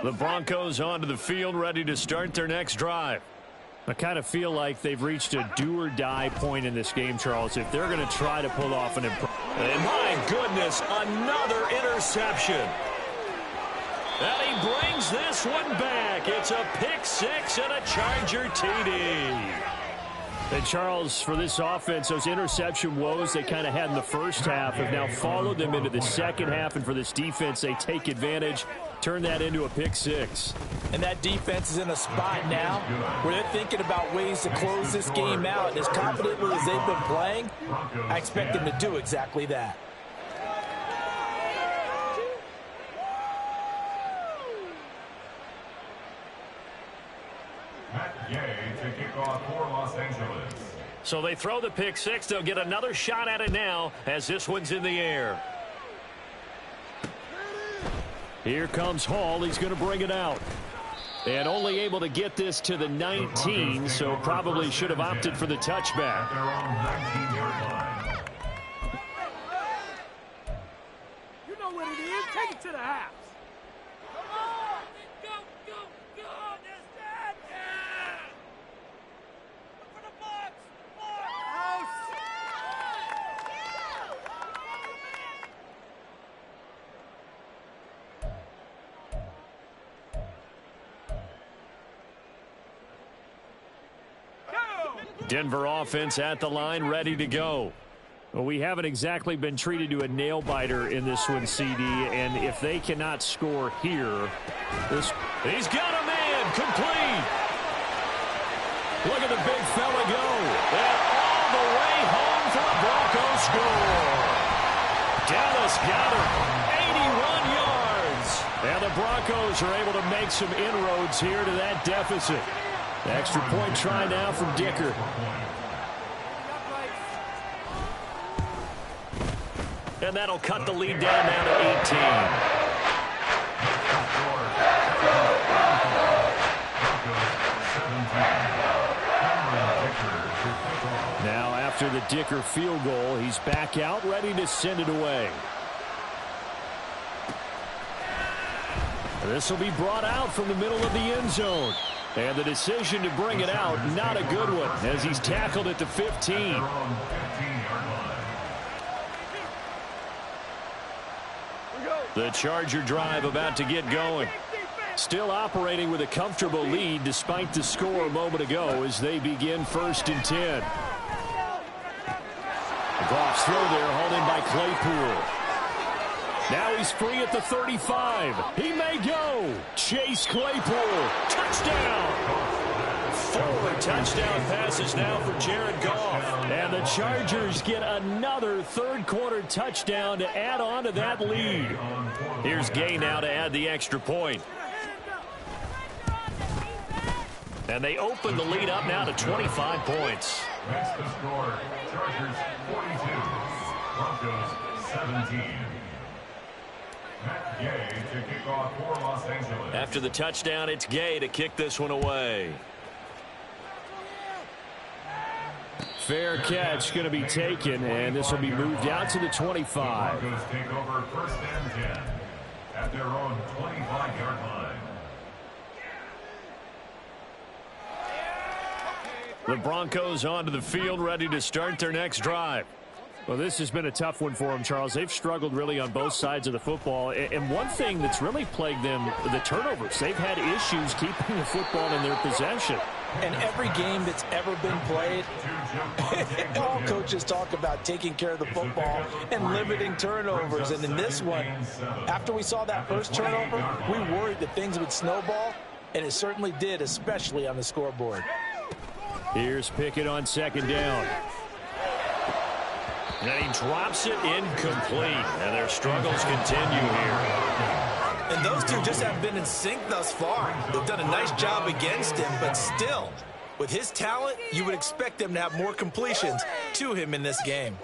The Broncos onto the field, ready to start their next drive. I kind of feel like they've reached a do-or-die point in this game, Charles, if they're going to try to pull off an impressive. And my goodness, another interception. And he brings this one back. It's a pick six and a Charger TD. And, Charles, for this offense, those interception woes they kind of had in the first half have now followed them into the second half. And for this defense, they take advantage, turn that into a pick six. And that defense is in a spot now where they're thinking about ways to close this game out. And as confidently as they've been playing, I expect them to do exactly that. Matt Gay to kick off for Los Angeles. So they throw the pick six. They'll get another shot at it now as this one's in the air. Here comes Hall. He's going to bring it out. And only able to get this to the 19, so probably should have opted for the touchback. At their own 19-yard line. You know what it is. Take it to the house. Come on. Go, go, go. That's that. Yeah. Look for the box. House. Denver offense at the line, ready to go. Well, we haven't exactly been treated to a nail-biter in this one, CD, and if they cannot score here, this... He's got a man, complete. Look at the big fella go. And all the way home for the Broncos score. Dallas got him. 81 yards. yards. And the Broncos are able to make some inroads here to that deficit. Extra point try now from Dicker. And that'll cut the lead down now to 18. Now after the Dicker field goal, he's back out ready to send it away. This will be brought out from the middle of the end zone. And the decision to bring it out, not a good one, as he's tackled at the 15. The Charger drive about to get going. Still operating with a comfortable lead despite the score a moment ago as they begin 1st and 10. Goff's throw there, hauled in by Claypool. Now he's free at the 35. He may go. Chase Claypool. Touchdown. 4 touchdown passes now for Jared Goff. And the Chargers get another third-quarter touchdown to add on to that lead. Here's Gay now to add the extra point. And they open the lead up now to 25 points. That's the score. Chargers 42, Broncos 17. Matt Gay to kick off for Los Angeles. After the touchdown, it's Gay to kick this one away. Fair catch going to be taken, and this will be moved out to the 25. The Broncos take over 1st and 10 at their own 25-yard line. The Broncos onto the field, ready to start their next drive. Well, this has been a tough one for them, Charles. They've struggled really on both sides of the football. And one thing that's really plagued them, the turnovers. They've had issues keeping the football in their possession. And every game that's ever been played, all coaches talk about taking care of the football and limiting turnovers. And in this one, after we saw that first turnover, we worried that things would snowball, and it certainly did, especially on the scoreboard. Here's Pickett on 2nd down. And he drops it incomplete. And their struggles continue here. And those two just haven't been in sync thus far. They've done a nice job against him, but still, with his talent, you would expect them to have more completions to him in this game.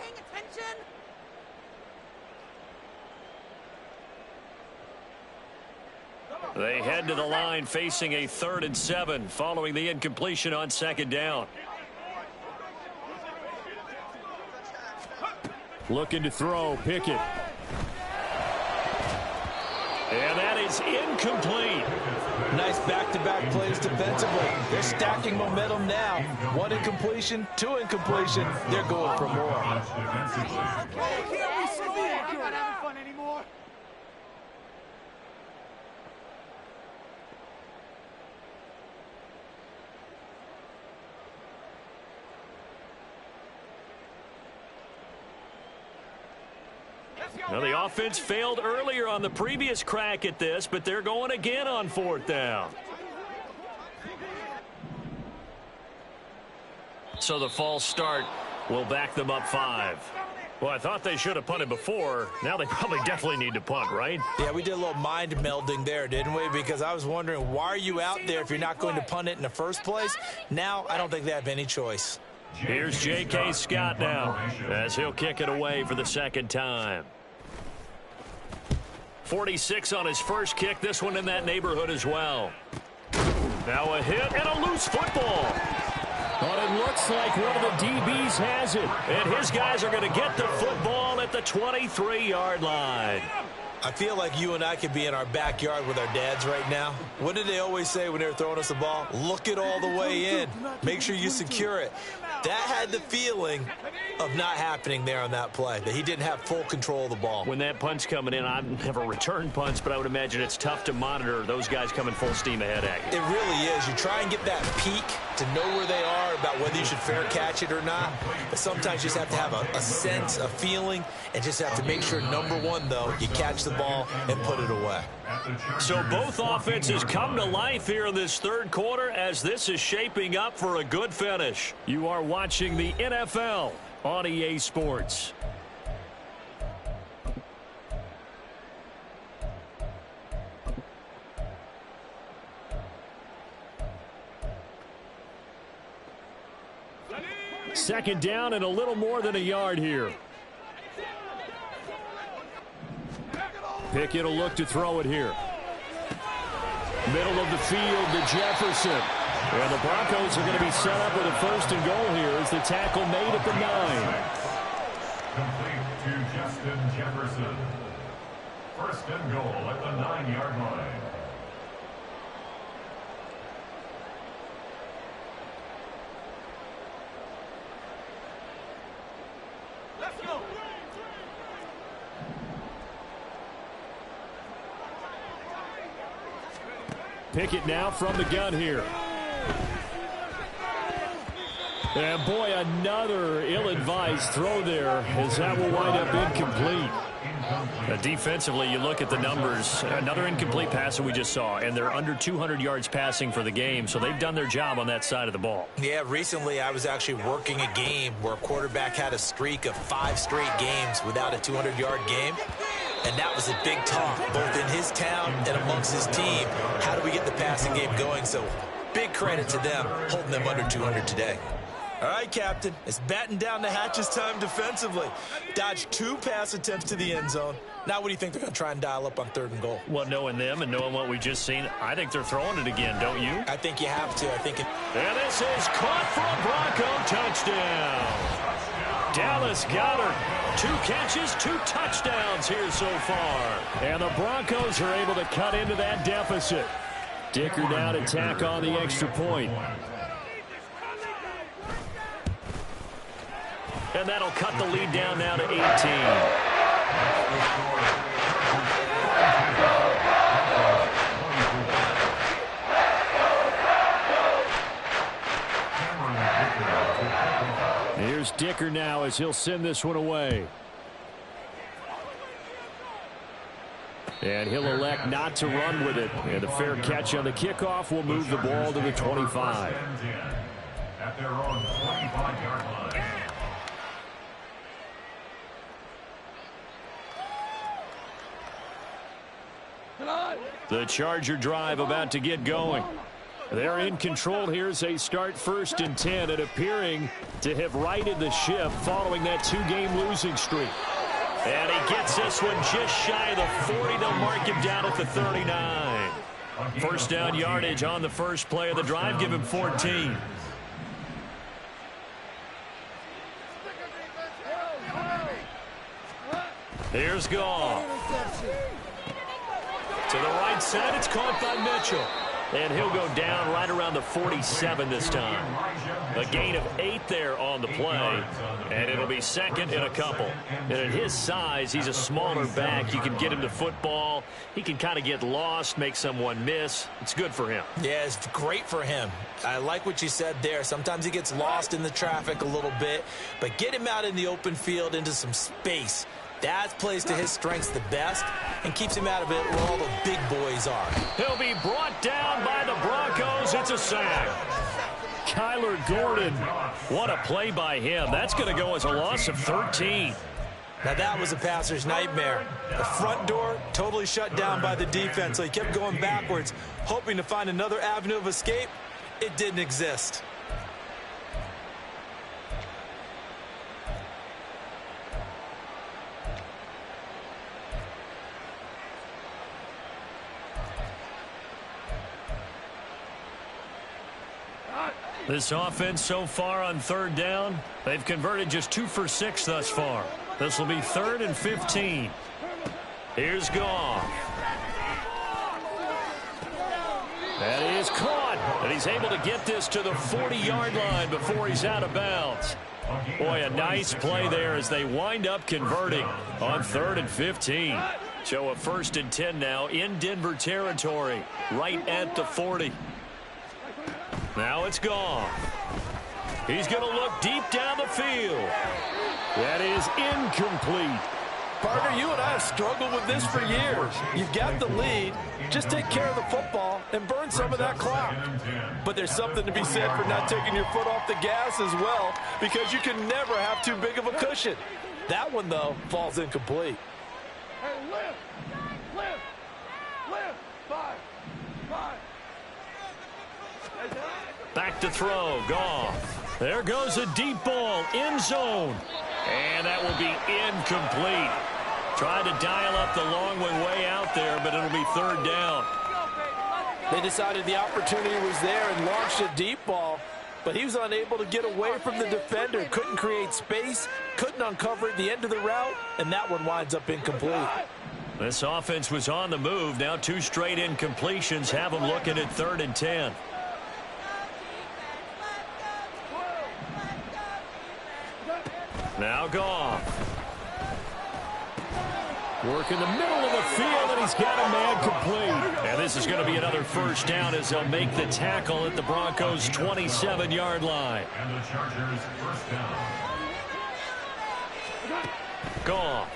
They head to the line facing a 3rd and 7 following the incompletion on 2nd down. Looking to throw, Pickett. And that is incomplete. Nice back-to-back plays defensively. They're stacking momentum now. 1 incompletion, 2 incompletion. They're going for more. Now, the offense failed earlier on the previous crack at this, but they're going again on 4th down. So the false start will back them up 5. Well, I thought they should have punted before. Now they probably definitely need to punt, right? Yeah, we did a little mind melding there, didn't we? Because I was wondering, why are you out there if you're not going to punt it in the first place? Now I don't think they have any choice. Here's J.K. Scott now as he'll kick it away for the 2nd time. 46 on his first kick. This one in that neighborhood as well. Now a hit and a loose football. But it looks like one of the DBs has it. And his guys are going to get the football at the 23-yard line. I feel like you and I could be in our backyard with our dads right now. What did they always say when they were throwing us the ball? Look it all the way in. Make sure you secure it. That had the feeling of not happening there on that play, that he didn't have full control of the ball. When that punt's coming in, I've never returned punts, but I would imagine it's tough to monitor those guys coming full steam ahead at you. It really is. You try and get that peek to know where they are, about whether you should fair catch it or not. But sometimes you just have to have a sense, a feeling, and just have to make sure, number one, though, you catch the ball and put it away. So both offenses come to life here in this 3rd quarter as this is shaping up for a good finish. You are watching the NFL on EA Sports. Second down and a little more than a yard here. Pickett will look to throw it here. Middle of the field to Jefferson. And the Broncos are going to be set up with a first and goal here as the tackle made at the 9. Complete to Justin Jefferson. First and goal at the 9-yard line. Let's go. Pickett now from the gun here. And boy, another ill-advised throw there as that will wind up incomplete. Defensively, you look at the numbers. Another incomplete pass that we just saw, and they're under 200 yards passing for the game, so they've done their job on that side of the ball. Yeah, recently I was actually working a game where a quarterback had a streak of 5 straight games without a 200-yard game, and that was a big talk, both in his town and amongst his team. How do we get the passing game going? So big credit to them, holding them under 200 today. All right, Captain, it's batten down the hatches time defensively. Dodged 2 pass attempts to the end zone. Now what do you think they're going to try and dial up on 3rd and goal? Well, knowing them and knowing what we've just seen, I think they're throwing it again, don't you? I think you have to. And this is caught for a Bronco touchdown. Dallas Goedert, 2 catches, 2 touchdowns here so far. And the Broncos are able to cut into that deficit. Dicker now to tack on the extra point. And that'll cut the lead down now to 18. Here's Dicker now as he'll send this one away. And he'll elect not to run with it. And the fair catch on the kickoff will move the ball to the 25. At their own 25-yard line. The Charger drive about to get going. They're in control here as they start 1st and 10 and appearing to have righted the ship following that 2-game losing streak. And he gets this one just shy of the 40. They'll mark him down at the 39. First down yardage on the first play of the drive. Give him 14. Here's Goff. To the right side, it's caught by Mitchell. And he'll go down right around the 47 this time. A gain of 8 there on the play. And it'll be second in a couple. And at his size, he's a smaller back. You can get him the football. He can kind of get lost, make someone miss. It's good for him. Yeah, it's great for him. I like what you said there. Sometimes he gets lost in the traffic a little bit. But get him out in the open field into some space. That plays to his strengths the best and keeps him out of it where all the big boys are. He'll be brought down by the Broncos. It's a sack. Kyler Gordon. What a play by him. That's going to go as a loss of 13. Now that was a passer's nightmare. The front door totally shut down by the defense, so he kept going backwards, hoping to find another avenue of escape. It didn't exist. This offense so far on 3rd down, they've converted just 2 for 6 thus far. This will be 3rd and 15. Here's Goff. That is caught. And he's able to get this to the 40-yard line before he's out of bounds. Boy, a nice play there as they wind up converting on 3rd and 15. So a 1st and 10 now in Denver territory, right at the 40. Now it's Goff. He's going to look deep down the field. That is incomplete. Partner, you and I have struggled with this for years. You've got the lead. Just take care of the football and burn some of that clock. But there's something to be said for not taking your foot off the gas as well, because you can never have too big of a cushion. That one, though, falls incomplete. Hey, lift! Lift! Lift! 5! Back to throw. Goff. There goes a deep ball, end zone. And that will be incomplete. Tried to dial up the long one way out there, but it'll be third down. They decided the opportunity was there and launched a deep ball, but he was unable to get away from the defender. Couldn't create space, couldn't uncover at the end of the route, and that one winds up incomplete. This offense was on the move. Now 2 straight incompletions have them looking at 3rd and 10. Now Goff. Work in the middle of the field, and he's got a man complete. And this is going to be another first down as they'll make the tackle at the Broncos' 27-yard line. And the Chargers first down. Goff.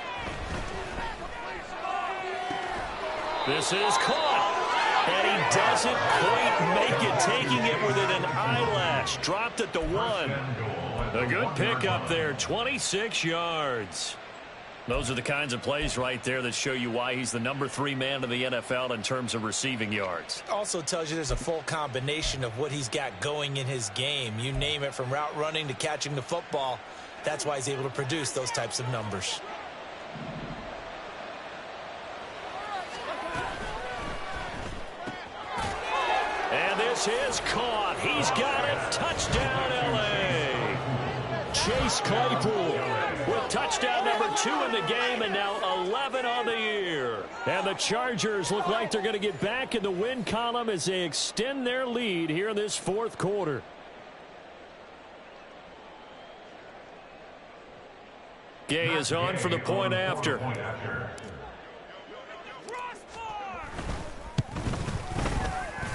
This is caught. And he doesn't quite make it, taking it within an eyelash. Dropped at the 1. A good pickup there, 26 yards. Those are the kinds of plays right there that show you why he's the number 3 man in the NFL in terms of receiving yards. Also tells you there's a full combination of what he's got going in his game. You name it, from route running to catching the football. That's why he's able to produce those types of numbers. And this is caught. He's got it. Touchdown, L.A. Chase Claypool with touchdown number 2 in the game, and now 11 on the year. And the Chargers look like they're going to get back in the win column as they extend their lead here in this 4th quarter. Gay is on for the point after.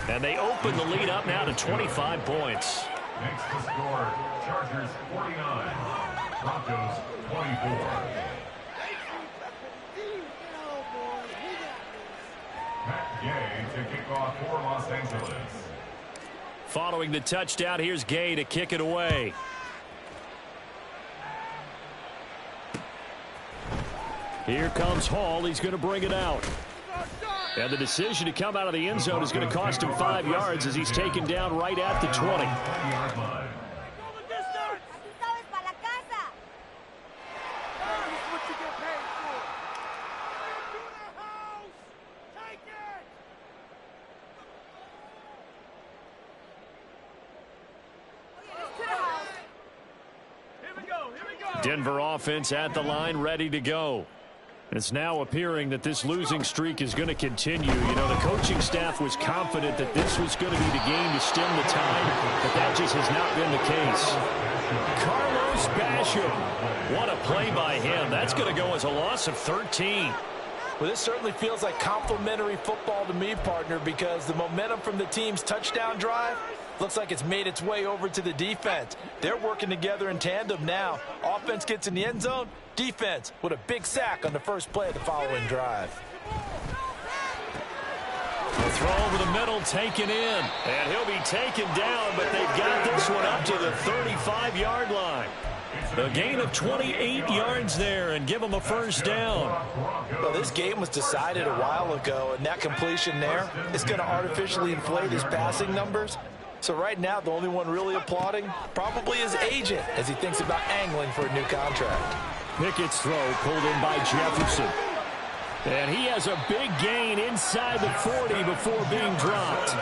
And they open the lead up now to 25 points. Makes the score Chargers 49, Broncos 24. Matt Gay to kick off for Los Angeles. Following the touchdown, here's Gay to kick it away. Here comes Hall. He's going to bring it out. And the decision to come out of the end zone is going to cost him 5 yards as he's taken down right at the 20. Denver offense at the line, ready to go. It's now appearing that this losing streak is going to continue. You know, the coaching staff was confident that this was going to be the game to stem the tide, but that just has not been the case. Carlos Basham. What a play by him. That's going to go as a loss of 13. Well, this certainly feels like complimentary football to me, partner, because the momentum from the team's touchdown drive looks like it's made its way over to the defense. They're working together in tandem now. Offense gets in the end zone. Defense with a big sack on the first play of the following drive. The throw over the middle, taken in. And he'll be taken down, but they've got this one up to the 35-yard line. A gain of 28 yards there and give them a first down. Well, this game was decided a while ago, and that completion there is going to artificially inflate his passing numbers. So right now, the only one really applauding probably his agent as he thinks about angling for a new contract. Pickett's throw pulled in by Jefferson. And he has a big gain inside the 40 before being dropped.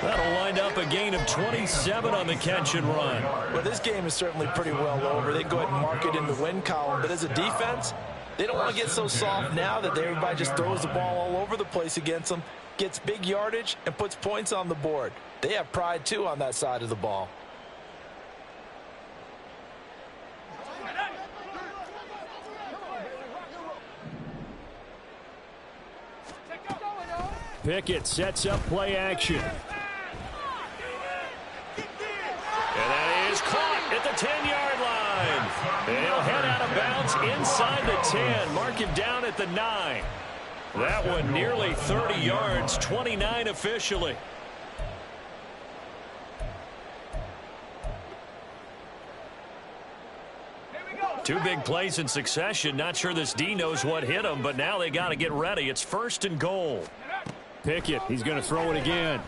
That'll wind up a gain of 27 on the catch and run. Well, this game is certainly pretty well over. They go ahead and mark it in the win column. But as a defense, they don't want to get so soft now that everybody just throws the ball all over the place against them, gets big yardage, and puts points on the board. They have pride, too, on that side of the ball. Pickett sets up play action. And that is caught at the 10-yard line. And he'll head out of bounds inside the 10. Mark him down at the 9. That one nearly 30 yards, 29 officially. Two big plays in succession. Not sure this D knows what hit him, but now they got to get ready. It's 1st and goal. Pickett, he's going to throw it again.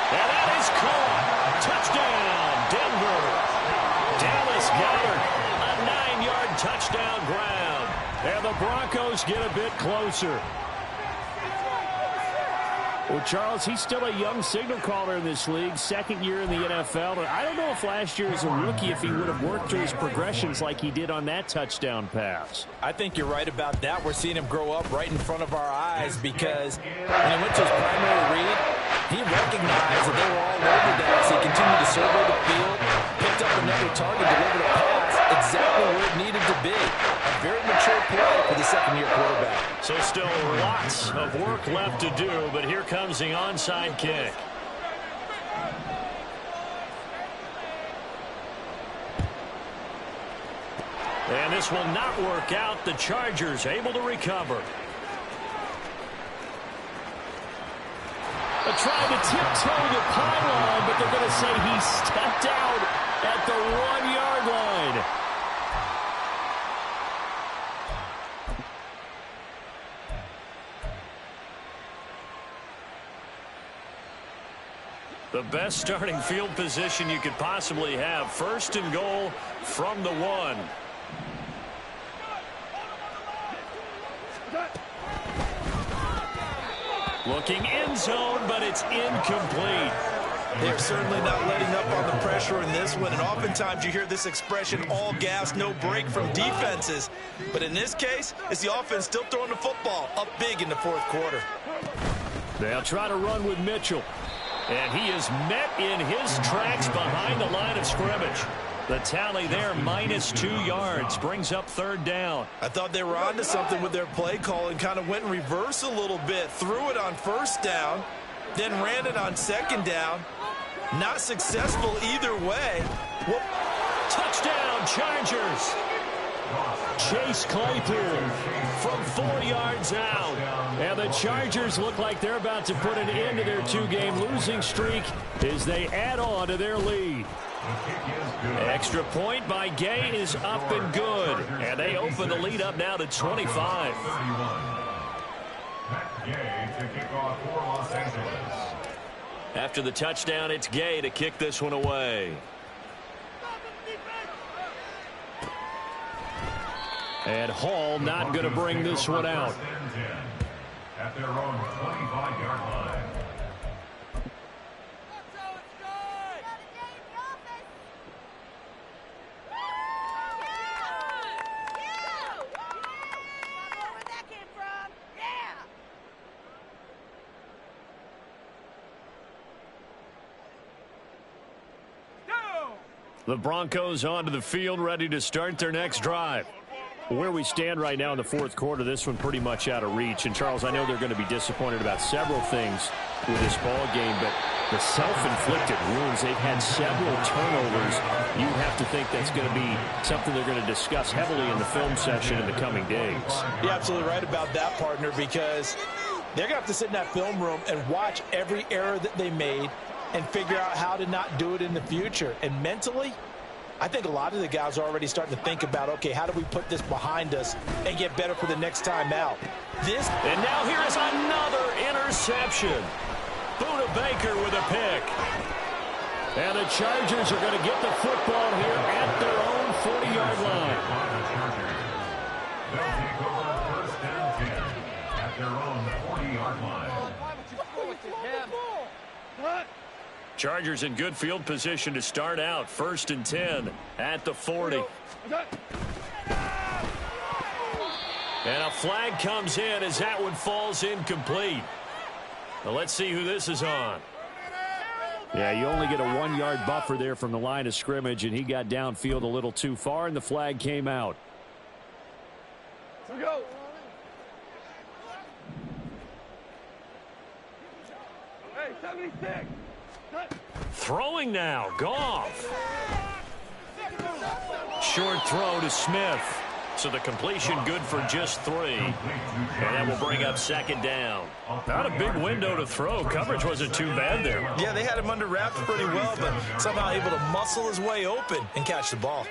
And that is caught. Touchdown. touchdown ground. And the Broncos get a bit closer. Well, Charles, he's still a young signal caller in this league, second year in the NFL. And I don't know if last year as a rookie, if he would have worked through his progressions like he did on that touchdown pass. I think you're right about that. We're seeing him grow up right in front of our eyes because when he went to his primary read, he recognized that they were all over that as he continued to survey the field, picked up another target, delivered a pass exactly where it needed to be. A very mature play for the second-year quarterback. So still lots of work left to do, but here comes the onside kick. And this will not work out. The Chargers able to recover. Trying to tiptoe the pylon, but they're going to say he stepped out at the 1-yard line. The best starting field position you could possibly have. 1st and goal from the 1. Looking end zone, but it's incomplete. They're certainly not letting up on the pressure in this one, and oftentimes you hear this expression, all gas, no break from defenses. But in this case, it's the offense still throwing the football up big in the 4th quarter. They'll try to run with Mitchell. And he is met in his tracks behind the line of scrimmage. The tally there, -2 yards, brings up 3rd down. I thought they were onto something with their play call and kind of went in reverse a little bit. Threw it on 1st down, then ran it on 2nd down. Not successful either way. Whoop. Touchdown, Chargers. Chase Claypool from 4 yards out. And the Chargers look like they're about to put an end to their 2-game losing streak as they add on to their lead. Extra point by Gay is up and good. And they open the lead up now to 25. After the touchdown, it's Gay to kick this one away. And Hall not going to bring this one out. At their own 25-yard line. The Broncos onto the field, ready to start their next drive. Where we stand right now in the 4th quarter, this one pretty much out of reach. And, Charles, I know they're going to be disappointed about several things with this ball game, but the self-inflicted wounds, they've had several turnovers. You have to think that's going to be something they're going to discuss heavily in the film session in the coming days. You're absolutely right about that, partner, because they're going to have to sit in that film room and watch every error that they made and figure out how to not do it in the future. And mentally, I think a lot of the guys are already starting to think about, okay, how do we put this behind us and get better for the next time out? And now here is another interception. Buda Baker with a pick. And the Chargers are going to get the football here at their own 40-yard line. They'll take over 1st and 10 at their own 40-yard line. Chargers in good field position to start out. 1st and 10 at the 40. And a flag comes in as that one falls incomplete. Now let's see who this is on. Yeah, you only get a 1-yard buffer there from the line of scrimmage, and he got downfield a little too far, and the flag came out. Here we go. Hey, 76. Throwing now, Goff. Short throw to Smith. So the completion good for just 3. And that will bring up 2nd down. Not a big window to throw. Coverage wasn't too bad there. Yeah, they had him under wraps pretty well, but somehow able to muscle his way open and catch the ball.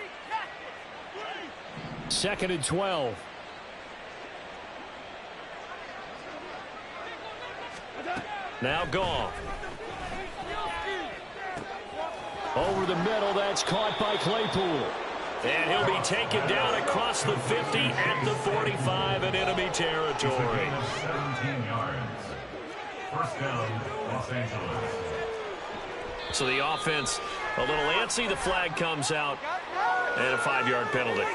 2nd and 12. Now Goff. Over the middle, that's caught by Claypool. And he'll be taken down across the 50 at the 45 in enemy territory. 17 yards. First down, Los Angeles. So the offense a little antsy. The flag comes out and a 5-yard penalty.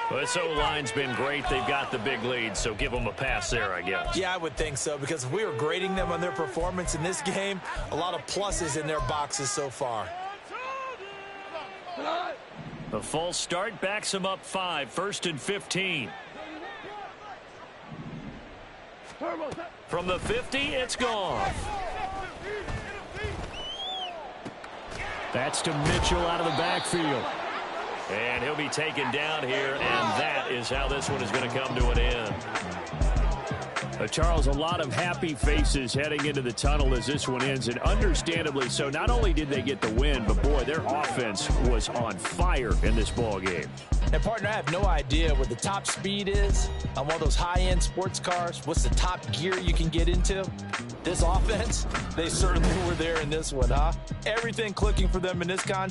Well, this O-line's been great. They've got the big lead, so give them a pass there, I guess. Yeah, I would think so, because if we were grading them on their performance in this game, a lot of pluses in their boxes so far. The false start backs them up 5, 1st and 15. From the 50, it's gone. That's to Mitchell out of the backfield. And he'll be taken down here, and that is how this one is going to come to an end. Charles, a lot of happy faces heading into the tunnel as this one ends, and understandably so. Not only did they get the win, but, boy, their offense was on fire in this ball game. And, partner, I have no idea what the top speed is on one of those high-end sports cars. What's the top gear you can get into? This offense, they certainly were there in this one, huh? Everything clicking for them in this contest.